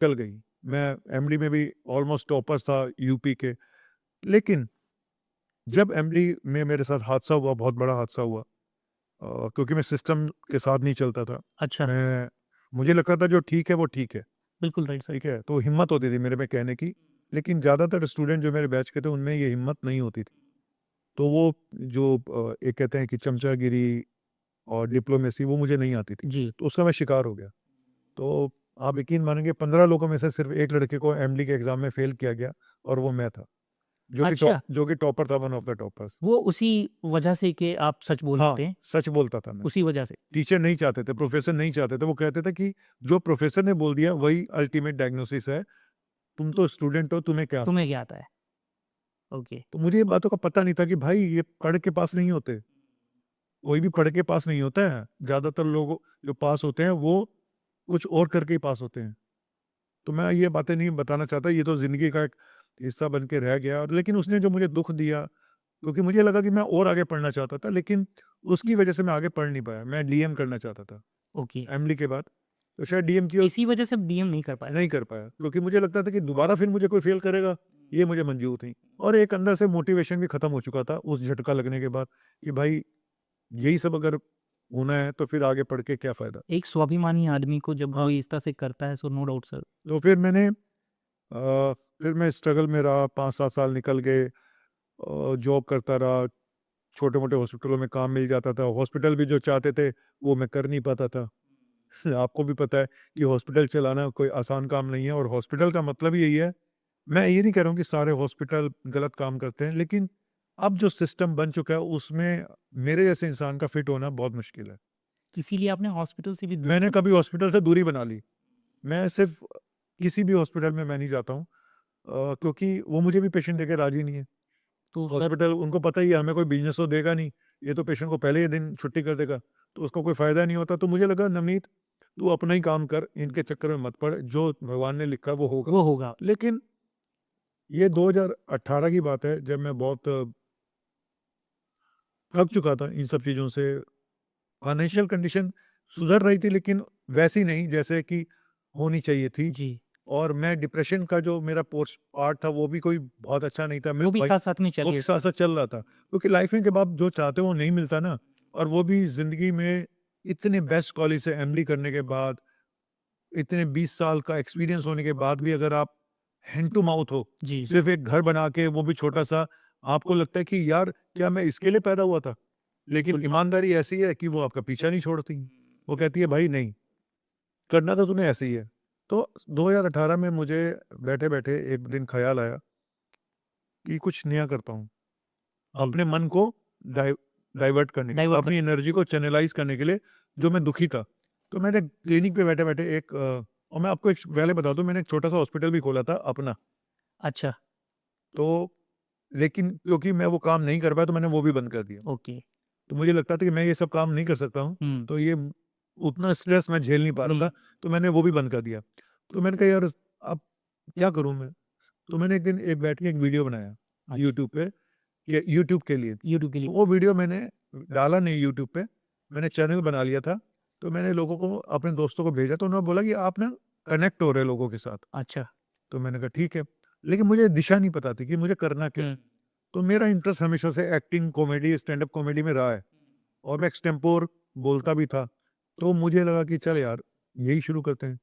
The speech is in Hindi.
चल गई। मैं एमडी में भी ऑलमोस्ट टॉपर्स था यूपी के। लेकिन जब एमडी में मेरे साथ हादसा हुआ, बहुत बड़ा हादसा हुआ, क्योंकि मैं सिस्टम के साथ नहीं चलता था। अच्छा, मैं मुझे लगता था जो ठीक है वो ठीक है, बिल्कुल राइट सर। ठीक है? तो हिम्मत होती थी मेरे में कहने की, लेकिन ज़्यादातर स्टूडेंट जो मेरे बैच के थे उनमें ये हिम्मत नहीं होती थी। तो वो जो एक कहते हैं कि चमचागिरी और डिप्लोमेसी वो मुझे नहीं आती थी, जी। तो उसका मैं शिकार हो गया। तो आप यकीन मानेंगे 15 लोगों में से सिर्फ 1 लड़के को एमडी के एग्ज़ाम में फ़ेल किया गया और वो मैं था, अच्छा, जो कि टॉपर था, वन ऑफ द टॉपर्स। वो उसी वजह से कि आप सच हाँ, बोलते हैं, सच बोलता था मैं। उसी वजह से? टीचर नहीं चाहते थे, प्रोफ़ेसर नहीं चाहते थे, वो कहते थे कि जो प्रोफ़ेसर ने बोल दिया वही अल्टीमेट डायग्नोसिस है, तुम तो स्टूडेंट हो, तुम्हें क्या आता तुम्हें है? क्या आता है? ओके। तो मुझे ये बातों का पता नहीं था कि भाई ये पढ़ के पास नहीं होते, कोई भी पढ़ के पास नहीं होता है। ज़्यादातर लोग जो पास होते हैं वो कुछ और करके ही पास होते हैं। तो मैं ये बातें नहीं बताना चाहता, ये तो ज़िंदगी का एक हिस्सा बन के रह गया। लेकिन उसने जो मुझे दुःख दिया, क्योंकि मुझे लगा कि मैं और आगे पढ़ना चाहता था, लेकिन उसकी वजह से मैं आगे पढ़ नहीं पाया। मैं डीएम करना चाहता था ओके। एमडी के बाद, तो शायद डीएम की इसी वजह से आप डीएम नहीं कर पाए? नहीं कर पाया, क्योंकि मुझे लगता था कि दोबारा फिर मुझे कोई फ़ेल करेगा, ये मुझे मंज़ूर नहीं। और एक अंदर से मोटिवेशन भी ख़त्म हो चुका था उस झटका लगने के बाद कि भाई यही सब अगर होना है तो फिर आगे पढ़ के क्या फ़ायदा? एक स्वाभिमानी आदमी को जब हाँ, कोई इस तरह से करता है, सो नो डाउट सर। तो फिर मैं स्ट्रगल में रहा, 5-7 साल निकल गए, जॉब करता रहा, छोटे-मोटे हॉस्पिटलों में काम मिल जाता था। हॉस्पिटल भी जो चाहते थे, वो मैं कर नहीं पाता था। आपको भी पता है कि हॉस्पिटल चलाना कोई आसान काम नहीं है, और हॉस्पिटल का मतलब ही यही है। मैं ये नहीं कह रहा हूँ कि सारे हॉस्पिटल गलत काम करते हैं, लेकिन अब जो सिस्टम बन चुका है, उसमें मेरे जैसे इंसान का फिट होना बहुत मुश्किल है। इसीलिए आपने हॉस्पिटल से भी मैंने कभी हॉस्पिटल से दूरी बना ली। मैं सिर्फ़ किसी भी हॉस्पिटल में मैं नहीं जाता हूँ, क्योंकि वो मुझे भी पेशेंट देके राज़ी नहीं है। तो सर हॉस्पिटल उनको पता ही है हमें कोई बिज़नेस तो देगा नहीं, ये तो पेशेंट को पहले ही दिन छुट्टी कर देगा, तो उसका कोई फ़ायदा नहीं होता। तो मुझे लगा नवनीत, तू अपना ही काम कर, इनके चक्कर में मत पड़, जो भगवान ने लिखा वो होगा। वो होगा। लेकिन ये 2018 की बात है, जब मैं बहुत थक चुका था इन सब चीज़ों से। फाइनेंशियल कंडीशन सुधर रही थी, लेकिन वैसी नहीं जैसे कि होनी चाहिए थी। जी, और मैं डिप्रेशन का जो मेरा पोर्स पार्ट था वो भी कोई बहुत अच्छा नहीं था। मैं वो भी वही साथ-साथ में वो चलिए भी सर। साथ-साथ चल रहा था। क्योंकि लाइफ में जब आप जो चाहते हो वो नहीं मिलता ना, और वो भी ज़िंदगी में इतने बेस्ट कॉलेज से एमडी करने के बाद, इतने 20 साल का एक्सपीरियंस होने के बाद भी अगर आप हैंड टू माउथ हो, जी, सिर्फ़ एक घर बना के वो भी छोटा-सा, आपको लगता है कि यार क्या मैं इसके लिए पैदा हुआ था? लेकिन बिल्कुल। ईमानदारी ऐसी है कि वो आपका पीछा नहीं छोड़ती। वो कहती है भाई नहीं, करना तो तूने ऐसे ही है। तो 2018 में मुझे बैठे-बैठे एक दिन ख़्याल आया कि कुछ नया करता हूँ। जी, अपने मन को डाइ डाइवर्ट करने के, डाइवर्ट कर अपनी एनर्जी को चैनलाइज़ करने के लिए, जो मैं दुखी था। तो मैंने क्लिनिक पे बैठे-बैठे और मैं आपको एक पहले बता दूँ, मैंने एक छोटा-सा हॉस्पिटल भी खोला था अपना। अच्छा, तो लेकिन क्योंकि मैं वो काम नहीं कर पाया तो मैंने वो भी बंद कर दिया। ओके। तो मुझे लगता था कि मैं ये सब काम नहीं कर सकता हूँ, हुँ, तो ये उतना स्ट्रेस मैं झेल नहीं पा रहा था, हुँ, तो मैंने वो भी बंद कर दिया। तो मैंने कहा यार अब क्या करूँ मैं? तो मैंने एक दिन बैठ के एक वीडियो बनाया अच्छा, यूट्यूब पे, ये यूट्यूब के लिए। यूट्यूब के लिए। तो वो वीडियो मैंने डाला नहीं यूट्यूब पे, मैंने चैनल बना लिया था। तो मैंने लोगों को, अपने दोस्तों को भेजा, तो उन्होंने बोला कि आप ना कनेक्ट हो रहे हैं लोगों के साथ। अच्छा, तो मैंने कहा ठीक है, लेकिन मुझे दिशा नहीं पता थी कि मुझे करना क्या है। हुँ, तो मेरा इंटरेस्ट हमेशा से acting, comedy, stand up comedy में रहा है, और मैं एक्सटेम्पोर बोलता भी था। तो मुझे लगा कि चल यार, यही शुरू करते हैं।